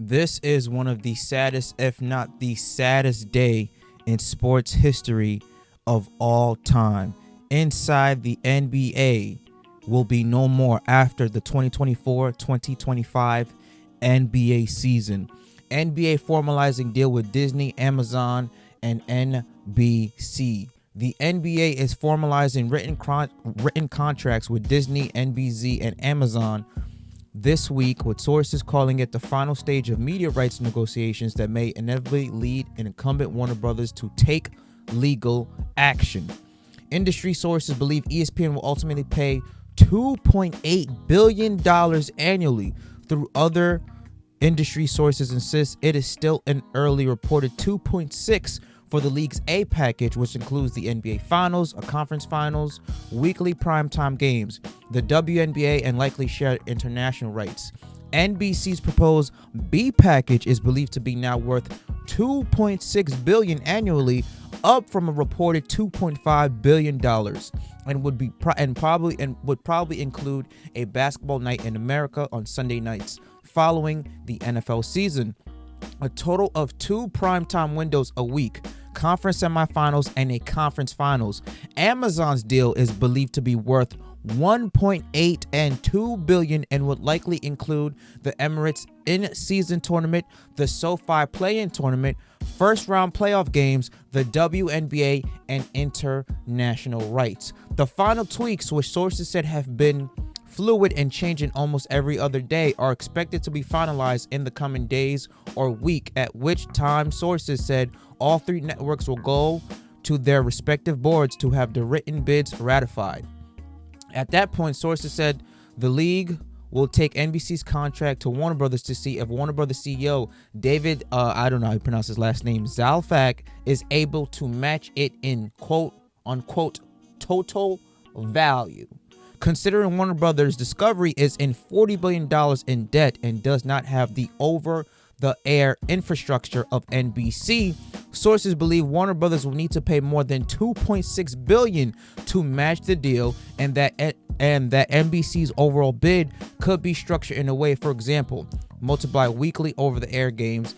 This is one of the saddest, if not the saddest day in sports history of all time. Inside the NBA will be no more after the 2024-2025 NBA season. NBA formalizing deal with Disney, Amazon, and NBC. The NBA is formalizing written contracts with Disney, NBC, and Amazon this week, with sources calling it the final stage of media rights negotiations that may inevitably lead an incumbent Warner Brothers to take legal action. Industry sources believe ESPN will ultimately pay $2.8 billion annually. Through other industry sources insist it is still an early reported 2.6 for the league's A package, which includes the NBA Finals, a conference finals, weekly primetime games, the WNBA, and likely shared international rights. NBC's proposed B package is believed to be now worth $2.6 billion annually, up from a reported $2.5 billion, and would probably include a basketball night in America on Sunday nights following the NFL season. A total of 2 primetime windows a week, conference semifinals and a conference finals. Amazon's deal is believed to be worth 1.8 and 2 billion and would likely include the Emirates in-season tournament, the SoFi play-in tournament, first-round playoff games, the WNBA, and international rights. The final tweaks, which sources said have been fluid and changing almost every other day, are expected to be finalized in the coming days or week, at which time sources said all 3 networks will go to their respective boards to have the written bids ratified. At that point, sources said the league will take NBC's contract to Warner Brothers to see if Warner Brothers CEO David, I don't know how you pronounce his last name, Zalfak, is able to match it in quote unquote total value. Considering Warner Brothers Discovery is in $40 billion in debt and does not have the over-the-air infrastructure of NBC, sources believe Warner Brothers will need to pay more than $2.6 billion to match the deal, and that NBC's overall bid could be structured in a way, for example, multiply weekly over-the-air games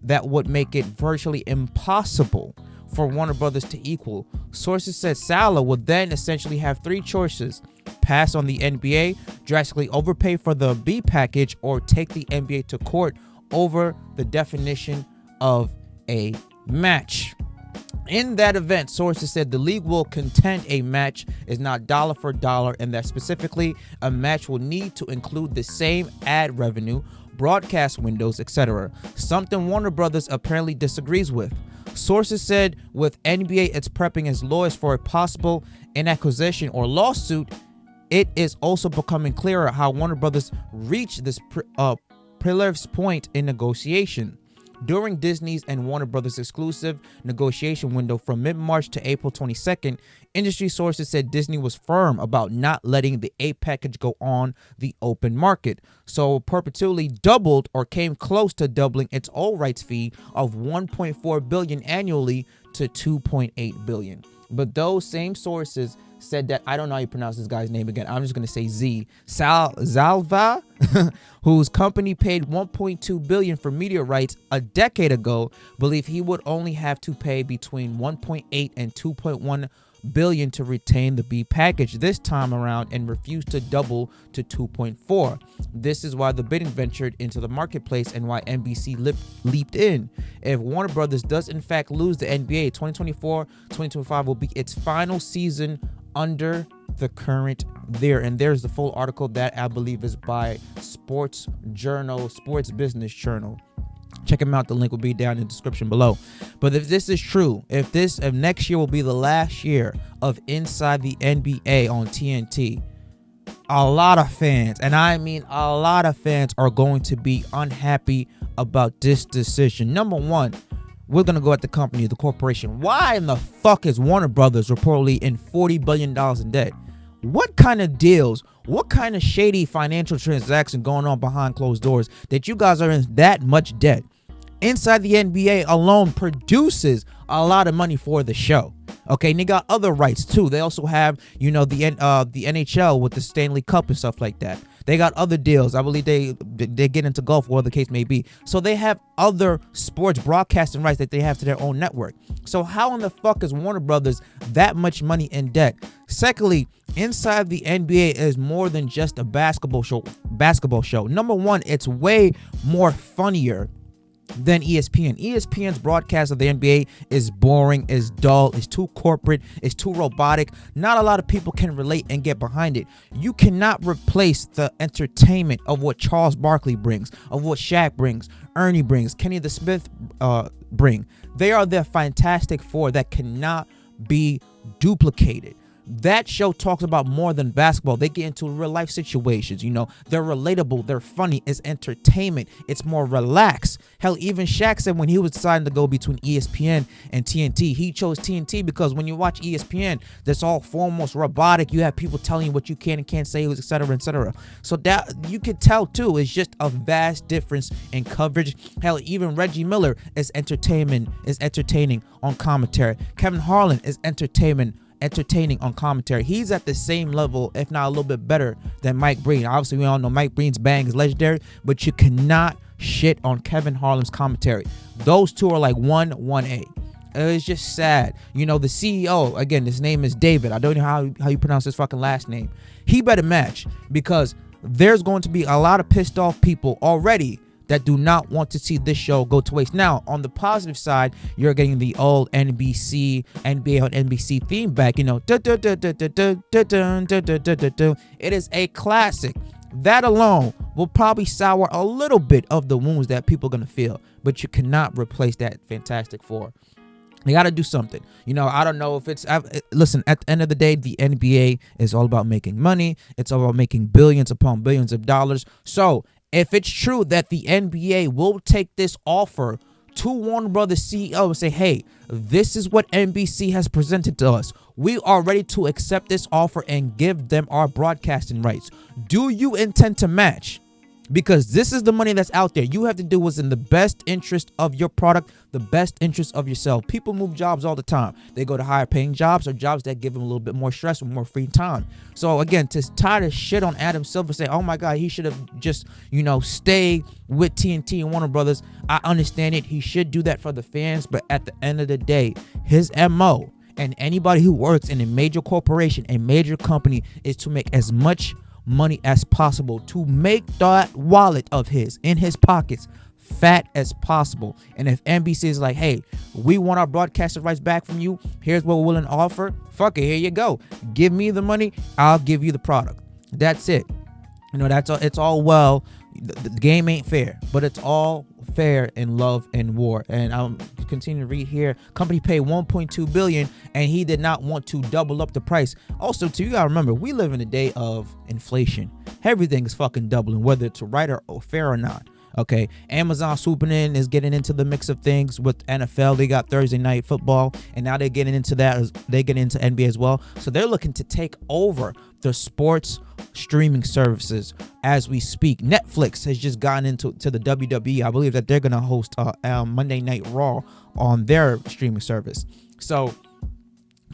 that would make it virtually impossible for Warner Brothers to equal. Sources said Salah would then essentially have 3 choices: pass on the NBA, drastically overpay for the B package, or take the NBA to court over the definition of a match. In that event, sources said the league will contend a match is not dollar for dollar, and that specifically a match will need to include the same ad revenue, broadcast windows, etc. Something Warner Brothers apparently disagrees with. Sources said with NBA it's prepping its lawyers for a possible inacquisition or lawsuit, it is also becoming clearer how Warner Brothers reached this perilous point in negotiation. During Disney's and Warner Brothers' exclusive negotiation window from mid-March to April 22nd, industry sources said Disney was firm about not letting the A package go on the open market, so perpetually doubled or came close to doubling its all rights fee of $1.4 billion annually to $2.8 billion. But those same sources said that, I don't know how you pronounce this guy's name again, I'm just going to say Zalva, whose company paid $1.2 billion for media rights a decade ago, believed he would only have to pay between $1.8 and $2.1 billion to retain the B package this time around, and refused to double to 2.4. This is why the bidding ventured into the marketplace and why NBC leaped in. If Warner Brothers does in fact lose the NBA, 2024-2025 will be its final season under the current there. And there's the full article that I believe is by Sports Business Journal. Check them out. The link will be down in the description below. But if this is true, if next year will be the last year of Inside the NBA on TNT, a lot of fans, and I mean a lot of fans, are going to be unhappy about this decision. Number one, we're going to go at the company, the corporation. Why in the fuck is Warner Brothers reportedly in $40 billion in debt? What kind of deals, what kind of shady financial transaction going on behind closed doors that you guys are in that much debt? Inside the NBA alone produces a lot of money for the show. Okay, and they got other rights too. They also have, the NHL with the Stanley Cup and stuff like that. They got other deals. I believe they get into golf, whatever the case may be. So they have other sports broadcasting rights that they have to their own network. So how in the fuck is Warner Brothers that much money in debt? Secondly, inside the NBA is more than just a basketball show. Number one, it's way more funnier than ESPN. ESPN's broadcast of the NBA is boring, is dull, is too corporate, is too robotic. Not a lot of people can relate and get behind it. You cannot replace the entertainment of what Charles Barkley brings, of what Shaq brings, Ernie brings, Kenny the Smith bring. They are the Fantastic Four that cannot be duplicated. That show talks about more than basketball. They get into real life situations. They're relatable. They're funny. It's entertainment. It's more relaxed. Hell, even Shaq said when he was deciding to go between ESPN and TNT, he chose TNT because when you watch ESPN, that's all foremost robotic. You have people telling you what you can and can't say, etc., etc. So that you could tell too. It's just a vast difference in coverage. Hell, even Reggie Miller is entertaining on commentary. Kevin Harlan is entertaining on commentary. He's at the same level, if not a little bit better than Mike Breen. Obviously, we all know Mike Breen's bang is legendary, but you cannot shit on Kevin Harlan's commentary. Those two are like 1A. It's just sad. The CEO, again, his name is David. I don't know how you pronounce his fucking last name. He better match, because there's going to be a lot of pissed off people already that do not want to see this show go to waste. Now, on the positive side, you're getting the old NBA on NBC theme back. It is a classic. That alone will probably sour a little bit of the wounds that people are going to feel, but you cannot replace that Fantastic Four. You got to do something. I don't know if it's... Listen, at the end of the day, the NBA is all about making money. It's all about making billions upon billions of dollars. So if it's true that the NBA will take this offer to Warner Brothers CEO and say, hey, this is what NBC has presented to us. We are ready to accept this offer and give them our broadcasting rights. Do you intend to match? Because this is the money that's out there. You have to do what's in the best interest of your product, the best interest of yourself. People move jobs all the time. They go to higher paying jobs or jobs that give them a little bit more stress or more free time. So again, to try to shit on Adam Silver, say, oh my God, he should have just, stay with TNT and Warner Brothers. I understand it. He should do that for the fans. But at the end of the day, his MO and anybody who works in a major corporation, a major company, is to make as much money as possible, to make that wallet of his in his pockets fat as possible. And if NBC is like, hey, we want our broadcasting rights back from you, here's what we're willing to offer, fuck it, here you go, give me the money, I'll give you the product. That's it. That's all. It's all well. The game ain't fair, but it's all fair in love and war. And I'm continue to read here. Company paid $1.2 billion, and he did not want to double up the price. Also, too, you gotta remember, we live in a day of inflation. Everything is fucking doubling, whether it's right or fair or not. Okay, Amazon swooping in is getting into the mix of things with NFL. They got Thursday Night Football, and now they're getting into that. They get into NBA as well. So they're looking to take over the sports streaming services as we speak. Netflix has just gotten into the WWE. I believe that they're gonna host Monday Night Raw on their streaming service. So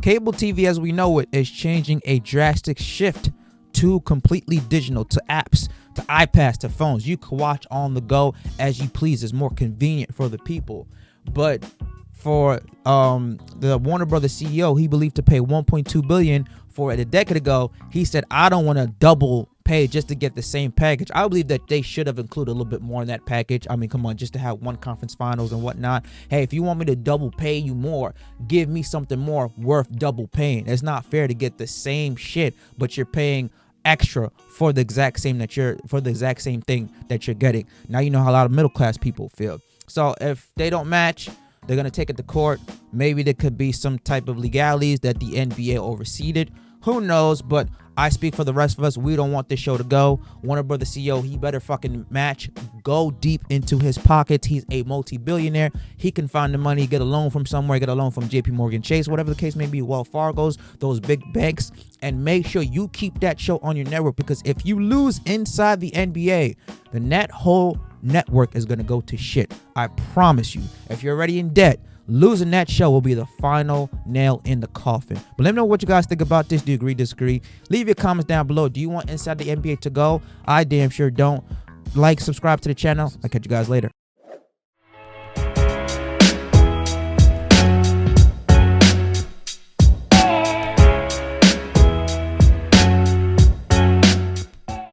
cable TV, as we know it, is changing a drastic shift to completely digital, to apps, to iPads, to phones. You can watch on the go as you please. It's more convenient for the people. But for the Warner Brothers CEO, he believed to pay $1.2 billion for it a decade ago. He said, I don't want to double pay just to get the same package. I believe that they should have included a little bit more in that package. I mean, come on, just to have one conference finals and whatnot. Hey, if you want me to double pay you more, give me something more worth double paying. It's not fair to get the same shit, but you're paying extra for the exact same thing that you're getting. Now you know how a lot of middle class people feel. So if they don't match, they're gonna take it to court. Maybe there could be some type of legalities that the NBA overseed it. Who knows? But I speak for the rest of us. We don't want this show to go. Warner Brothers CEO, he better fucking match. Go deep into his pockets. He's a multi-billionaire. He can find the money, get a loan from somewhere, get a loan from JP Morgan Chase, whatever the case may be, Wells Fargo's, those big banks, and make sure you keep that show on your network, because if you lose inside the NBA, then that whole network is going to go to shit. I promise you. If you're already in debt, Losing that show will be the final nail in the coffin. But let me know what you guys think about this. Do you agree, disagree? Leave your comments down below. Do you want Inside the NBA to go? I damn sure don't. Like, subscribe to the channel. I'll catch you guys later.